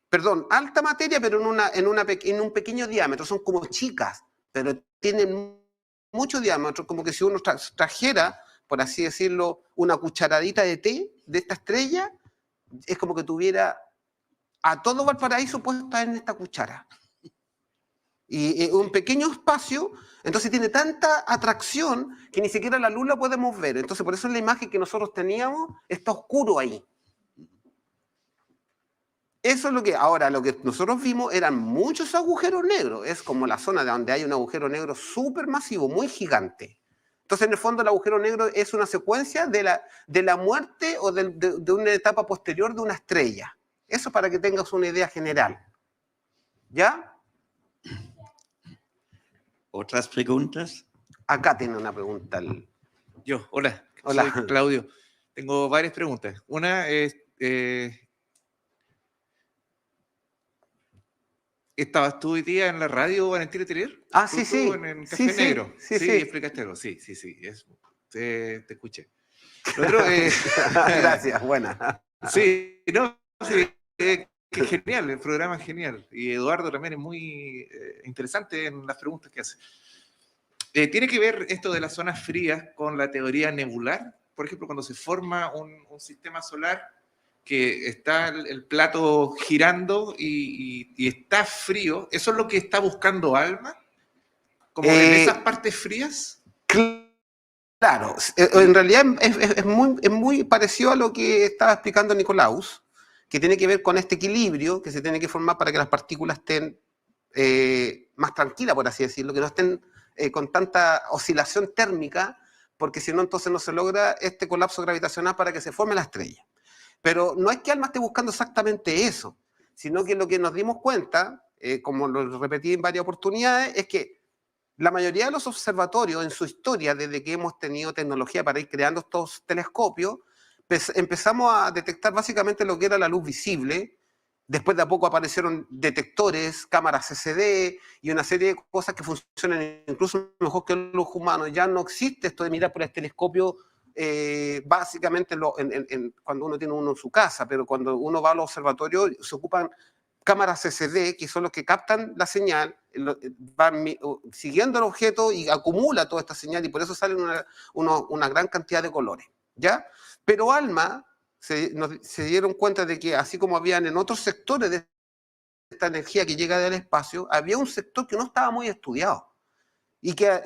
perdón, alta materia, pero en un pequeño diámetro. Son como chicas, pero tienen mucho diámetro, como que si uno trajera, por así decirlo, una cucharadita de té de esta estrella, es como que tuviera a todo Valparaíso puesta en esta cuchara. Y un pequeño espacio, entonces tiene tanta atracción que ni siquiera la luz la podemos ver. Entonces por eso en la imagen que nosotros teníamos está oscuro ahí. Eso es lo que, ahora lo que nosotros vimos eran muchos agujeros negros. Es como la zona de donde hay un agujero negro súper masivo, muy gigante. Entonces en el fondo el agujero negro es una secuencia de la muerte o de una etapa posterior de una estrella. Eso para que tengas una idea general. ¿Ya? ¿Otras preguntas? Acá tiene una pregunta. Yo, hola. Hola. Soy Claudio. Tengo varias preguntas. Una es, ¿estabas tú hoy día en la radio Valentín Letelier? Ah, sí, sí. En Café Sí, Negro. sí, sí. Explicaste algo. Sí. Te escuché. Lo otro, Gracias, buena. sí, no, sí, que genial, el programa es genial. Y Eduardo también es muy interesante en las preguntas que hace. ¿Tiene que ver esto de las zonas frías con la teoría nebular? Por ejemplo, cuando se forma un sistema solar que está el plato girando y está frío, ¿eso es lo que está buscando ALMA? ¿Como en esas partes frías? Claro, en realidad es muy parecido a lo que estaba explicando Nicolaus, que tiene que ver con este equilibrio que se tiene que formar para que las partículas estén más tranquilas, por así decirlo, que no estén con tanta oscilación térmica, porque si no, entonces no se logra este colapso gravitacional para que se forme la estrella. Pero no es que ALMA esté buscando exactamente eso, sino que lo que nos dimos cuenta, como lo repetí en varias oportunidades, es que la mayoría de los observatorios en su historia, desde que hemos tenido tecnología para ir creando estos telescopios, empezamos a detectar básicamente lo que era la luz visible. Después de a poco aparecieron detectores, cámaras CCD y una serie de cosas que funcionan incluso mejor que los humanos. Ya no existe esto de mirar por el telescopio básicamente cuando uno tiene uno en su casa, pero cuando uno va a los observatorios se ocupan cámaras CCD, que son los que captan la señal, van siguiendo el objeto y acumula toda esta señal y por eso salen una gran cantidad de colores, ¿ya? Pero ALMA se dieron cuenta de que así como habían en otros sectores de esta energía que llega del espacio, había un sector que no estaba muy estudiado y que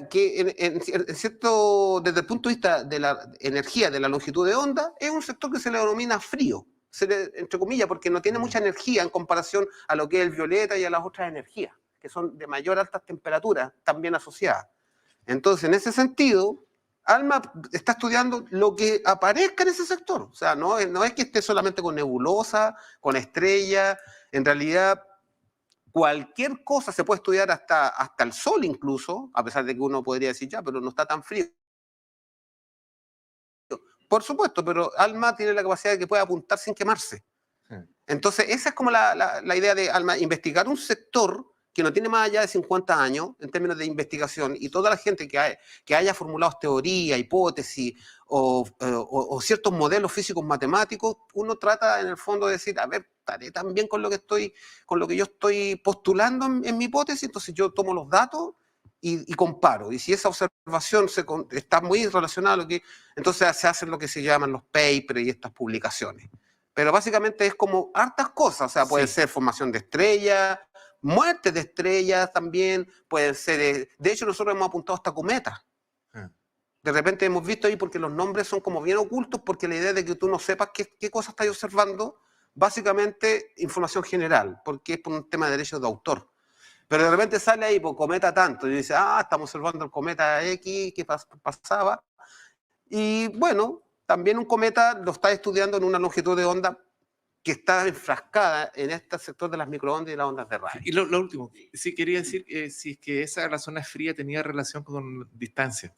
en cierto, desde el punto de vista de la energía, de la longitud de onda, es un sector que se le denomina frío, entre comillas, porque no tiene mucha energía en comparación a lo que es el violeta y a las otras energías, que son de mayor altas temperaturas, también asociadas. Entonces, en ese sentido, ALMA está estudiando lo que aparezca en ese sector. O sea, no es que esté solamente con nebulosa, con estrellas. En realidad, cualquier cosa se puede estudiar hasta el sol incluso, a pesar de que uno podría decir, ya, pero no está tan frío. Por supuesto, pero ALMA tiene la capacidad de que pueda apuntar sin quemarse. Entonces, esa es como la idea de ALMA, investigar un sector que no tiene más allá de 50 años en términos de investigación, y toda la gente que haya formulado teoría, hipótesis o ciertos modelos físicos matemáticos, uno trata en el fondo de decir, a ver, estaré tan bien con lo que yo estoy postulando en mi hipótesis, entonces yo tomo los datos y comparo. Y si esa observación está muy relacionada a lo que... Entonces se hacen lo que se llaman los papers y estas publicaciones. Pero básicamente es como hartas cosas, o sea, puede Sí. ser formación de estrellas, muerte de estrellas también, pueden ser, de hecho nosotros hemos apuntado hasta cometas. Ah. De repente hemos visto ahí porque los nombres son como bien ocultos, porque la idea de que tú no sepas qué cosa estás observando, básicamente información general, porque es por un tema de derechos de autor. Pero de repente sale ahí, por cometa tanto, y dice, estamos observando el cometa X que pasaba. Y bueno, también un cometa lo está estudiando en una longitud de onda que está enfrascada en este sector de las microondas y las ondas de radio. Y lo último, sí quería decir si es que la zona fría tenía relación con distancia.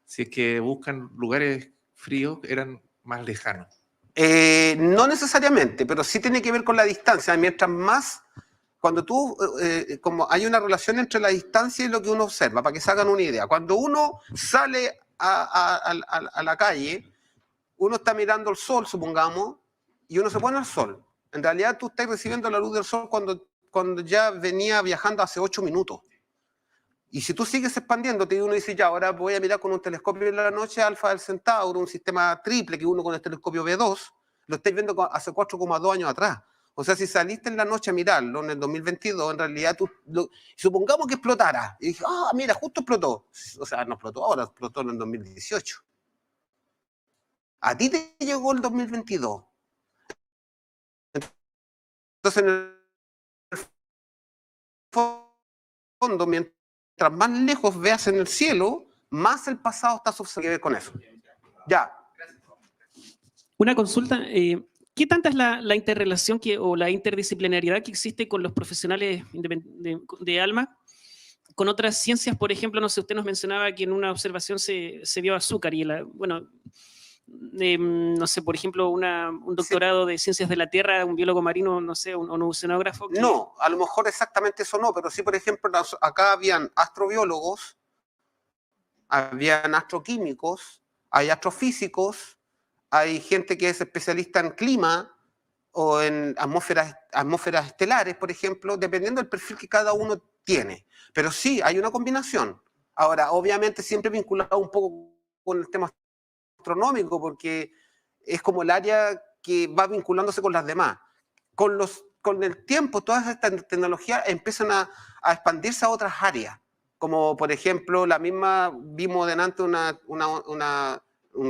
Si es que buscan lugares fríos, eran más lejanos. No necesariamente, pero sí tiene que ver con la distancia. Mientras más, cuando tú, como hay una relación entre la distancia y lo que uno observa, para que se hagan una idea. Cuando uno sale a la calle, uno está mirando el sol, supongamos, y uno se pone al sol. En realidad tú estás recibiendo la luz del sol cuando ya venía viajando hace 8 minutos. Y si tú sigues expandiéndote y uno dice, ya, ahora voy a mirar con un telescopio en la noche Alfa del Centauro, un sistema triple que uno con el telescopio V2, lo estáis viendo hace 4,2 años atrás. O sea, si saliste en la noche a mirarlo en el 2022, en realidad supongamos que explotara. Y dije, mira, justo explotó. O sea, no explotó ahora, explotó en el 2018. A ti te llegó el 2022. Entonces, en el fondo, mientras más lejos veas en el cielo, más el pasado está asociado que ver con eso. Ya. Una consulta, ¿qué tanta es la interrelación o la interdisciplinariedad que existe con los profesionales de ALMA con otras ciencias? Por ejemplo, no sé, usted nos mencionaba que en una observación se vio azúcar y no sé, por ejemplo, un doctorado de ciencias de la Tierra, un biólogo marino, no sé, un oceanógrafo. No, a lo mejor exactamente eso no, pero sí, por ejemplo, acá habían astrobiólogos, habían astroquímicos, hay astrofísicos, hay gente que es especialista en clima o en atmósferas estelares, por ejemplo, dependiendo del perfil que cada uno tiene. Pero sí, hay una combinación. Ahora, obviamente siempre vinculado un poco con el tema astronómico, porque es como el área que va vinculándose con las demás. Con el tiempo, todas estas tecnologías empiezan a expandirse a otras áreas, como por ejemplo, la misma, vimos delante un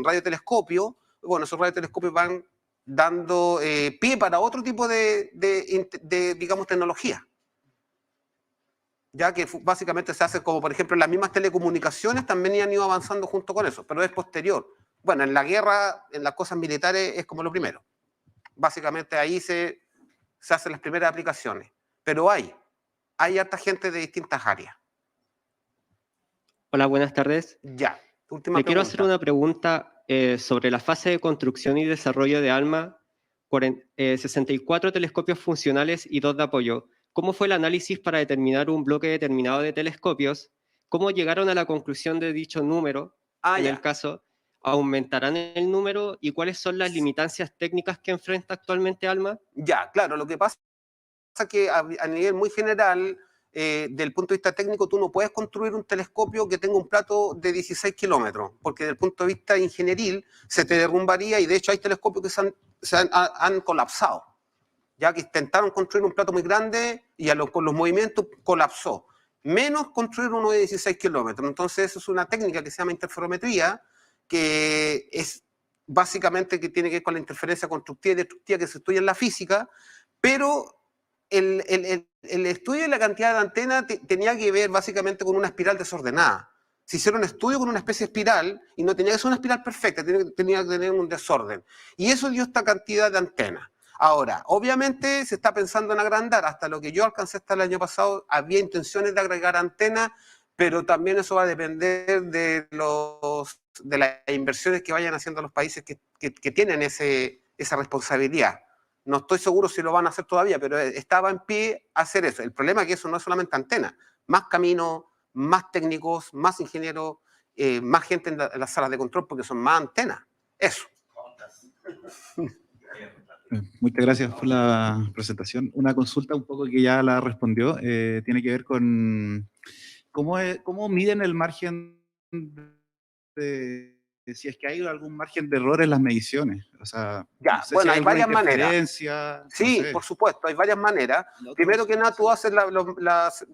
radiotelescopio. Bueno, esos radiotelescopios van dando pie para otro tipo digamos, tecnología. Ya que básicamente se hace como, por ejemplo, las mismas telecomunicaciones también han ido avanzando junto con eso, pero es posterior. Bueno, en la guerra, en las cosas militares, es como lo primero. Básicamente ahí se hacen las primeras aplicaciones. Pero hay harta gente de distintas áreas. Hola, buenas tardes. Ya, última Le quiero pregunta. hacer una pregunta sobre la fase de construcción y desarrollo de ALMA. 64 telescopios funcionales y 2 de apoyo. ¿Cómo fue el análisis para determinar un bloque determinado de telescopios? ¿Cómo llegaron a la conclusión de dicho número? En el caso, ¿aumentarán el número? ¿Y cuáles son las limitancias técnicas que enfrenta actualmente ALMA? Ya, claro, lo que pasa es que a nivel muy general, del punto de vista técnico, tú no puedes construir un telescopio que tenga un plato de 16 kilómetros, porque desde el punto de vista ingenieril se te derrumbaría, y de hecho hay telescopios que se han colapsado, ya que intentaron construir un plato muy grande y con los movimientos colapsó. Menos construir uno de 16 kilómetros. Entonces eso es una técnica que se llama interferometría, que es básicamente que tiene que ver con la interferencia constructiva y destructiva que se estudia en la física, pero el estudio de la cantidad de antenas tenía que ver básicamente con una espiral desordenada. Se hicieron un estudio con una especie de espiral y no tenía que ser una espiral perfecta, tenía que tener un desorden. Y eso dio esta cantidad de antenas. Ahora, obviamente se está pensando en agrandar. Hasta lo que yo alcancé hasta el año pasado, había intenciones de agregar antenas, pero también eso va a depender de las inversiones que vayan haciendo los países que tienen esa responsabilidad. No estoy seguro si lo van a hacer todavía, pero estaba en pie hacer eso. El problema es que eso no es solamente antenas, más caminos, más técnicos, más ingenieros, más gente en las salas de control, porque son más antenas. Eso. Muchas gracias por la presentación. Una consulta un poco que ya la respondió, tiene que ver con cómo miden el margen de si es que hay algún margen de error en las mediciones. O sea, Ya, no sé bueno, si hay varias alguna maneras. interferencia, no Sí, sé. por supuesto, hay varias maneras. Primero que nada, tú haces las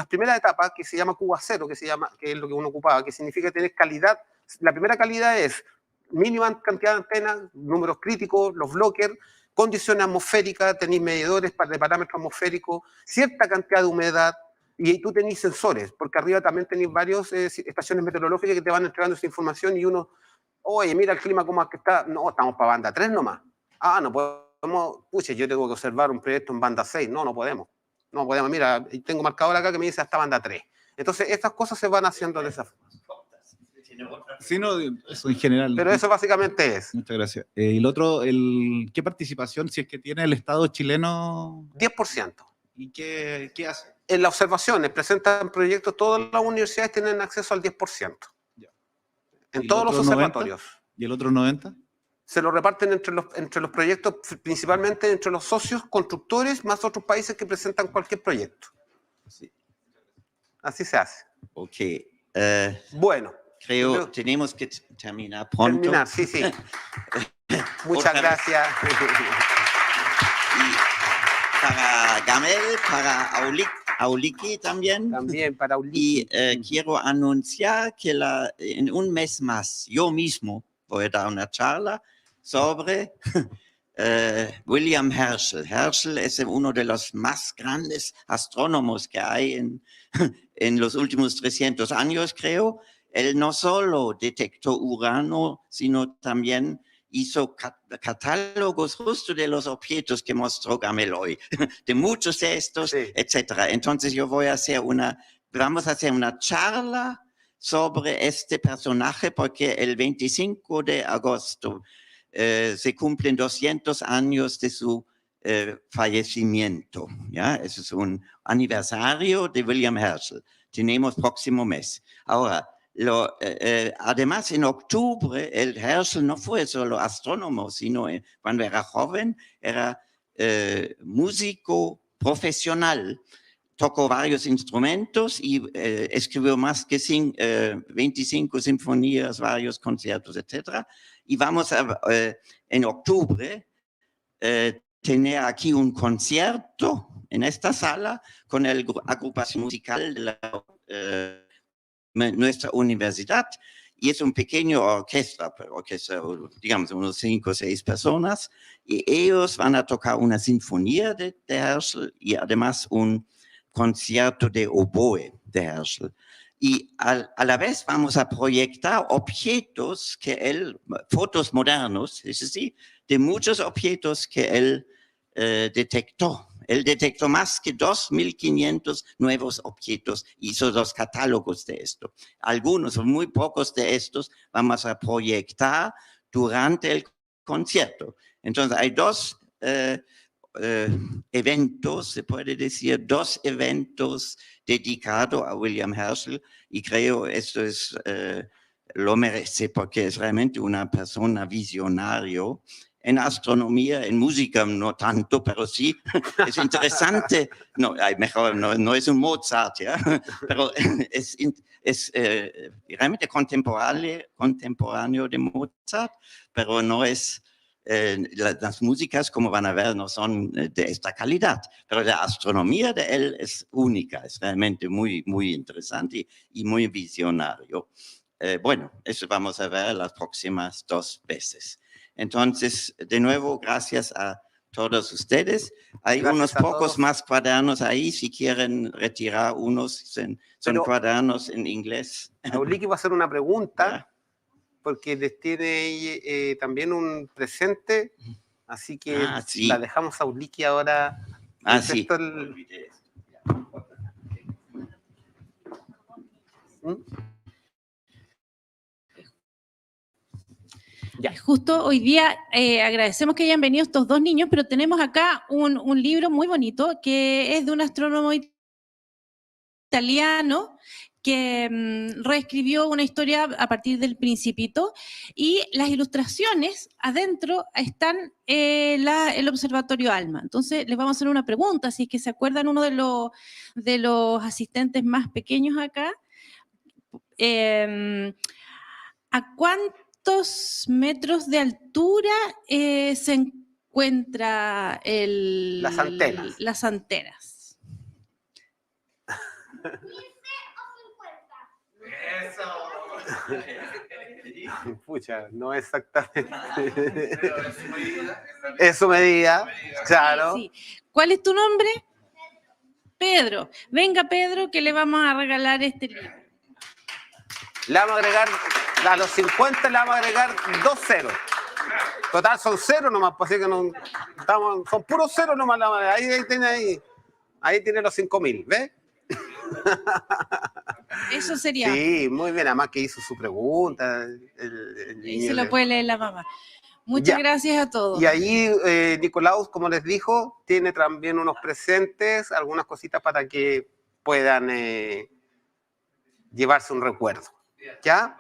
primeras etapas, que se llama Q0, que es lo que uno ocupaba, que significa tener calidad. La primera calidad es mínima cantidad de antenas, números críticos, los blockers, condiciones atmosféricas, tenéis medidores de parámetros atmosféricos, cierta cantidad de humedad, y tú tenés sensores, porque arriba también tenéis varias estaciones meteorológicas que te van entregando esa información y uno, oye, mira el clima cómo es que está. No, estamos para banda 3 nomás. Ah, no podemos, pucha, yo tengo que observar un proyecto en banda 6. No, no podemos. No podemos, mira, tengo marcador acá que me dice hasta banda 3. Entonces, estas cosas se van haciendo de esa forma. Sí, no, eso en general. Pero eso básicamente es. Muchas gracias. Y el otro, ¿qué participación, si es que tiene el Estado chileno? 10%. ¿Y qué hace? En las observaciones, presentan proyectos, todas las universidades tienen acceso al 10%. Ya. En ¿Y todos el los otro 90? observatorios. ¿Y el otro 90? Se lo reparten entre los proyectos, principalmente entre los socios constructores, más otros países que presentan cualquier proyecto. Sí. Así se hace. Ok. Bueno. Creo que tenemos que terminar pronto. Terminar, sí, sí. Muchas gracias. Y para Gamel, para Auliki también. También para Auliki. Y quiero anunciar que en un mes más yo mismo voy a dar una charla sobre William Herschel. Herschel es uno de los más grandes astrónomos que hay en los últimos 300 años, creo. Él no solo detectó Urano, sino también hizo catálogos justo de los objetos que mostró Gamel hoy, de muchos de estos, Sí. etcétera. Entonces vamos a hacer una charla sobre este personaje porque el 25 de agosto se cumplen 200 años de su fallecimiento. ¿Ya? Eso es un aniversario de William Herschel. Tenemos próximo mes. Ahora, además, en octubre, el Herschel no fue solo astrónomo, sino cuando era joven, era músico profesional. Tocó varios instrumentos y escribió más que 25 sinfonías, varios conciertos, etc. Y vamos en octubre tener aquí un concierto en esta sala con la agrupación musical de nuestra universidad, y es un pequeño orquesta, digamos unos 5 o 6 personas, y ellos van a tocar una sinfonía de Herschel y además un concierto de oboe de Herschel. Y a la vez vamos a proyectar objetos fotos modernos, es decir, de muchos objetos que él detectó. Él detectó más que 2.500 nuevos objetos, hizo 2 catálogos de esto. Algunos o muy pocos de estos vamos a proyectar durante el concierto. Entonces hay 2 eventos, se puede decir, 2 eventos dedicados a William Herschel, y creo esto lo merece porque es realmente una persona visionario. En astronomía, en música no tanto, pero sí, es interesante. No, mejor, no es un Mozart, ¿ya? Pero es realmente contemporáneo de Mozart, pero no es, las músicas, como van a ver, no son de esta calidad. Pero la astronomía de él es única, es realmente muy, muy interesante y muy visionario. Bueno, eso vamos a ver las próximas 2 veces. Entonces, de nuevo, gracias a todos ustedes. Hay Gracias unos a pocos todos. más cuadernos ahí, si quieren retirar unos, son Pero- cuadernos en inglés. Auliki va a hacer una pregunta, Ya. porque les tiene también un presente, así que Sí. la dejamos a Auliki ahora. Sí. Esto ¿Mm? Ya. Justo hoy día agradecemos que hayan venido estos 2 niños, pero tenemos acá un libro muy bonito que es de un astrónomo italiano que reescribió una historia a partir del Principito, y las ilustraciones adentro están el observatorio ALMA. Entonces les vamos a hacer una pregunta, si es que se acuerdan uno de los asistentes más pequeños acá. ¿A cuántos metros de altura se encuentra Las antenas. las antenas? Pucha, no exactamente. Es su medida, claro. Sí. ¿Cuál es tu nombre? Pedro. Venga, Pedro, que le vamos a regalar este libro. Le vamos a agregar, a los 50 le vamos a agregar 2 ceros. Total, son 0 nomás, pues, así que no, son puros 0 nomás. Ahí tiene los 5.000, ¿ves? Eso sería. Sí, muy bien, además que hizo su pregunta. Y se lo puede leer la mamá. Muchas gracias a todos. Y ahí Nicolaus, como les dijo, tiene también unos presentes, algunas cositas para que puedan llevarse un recuerdo. ¿Ya?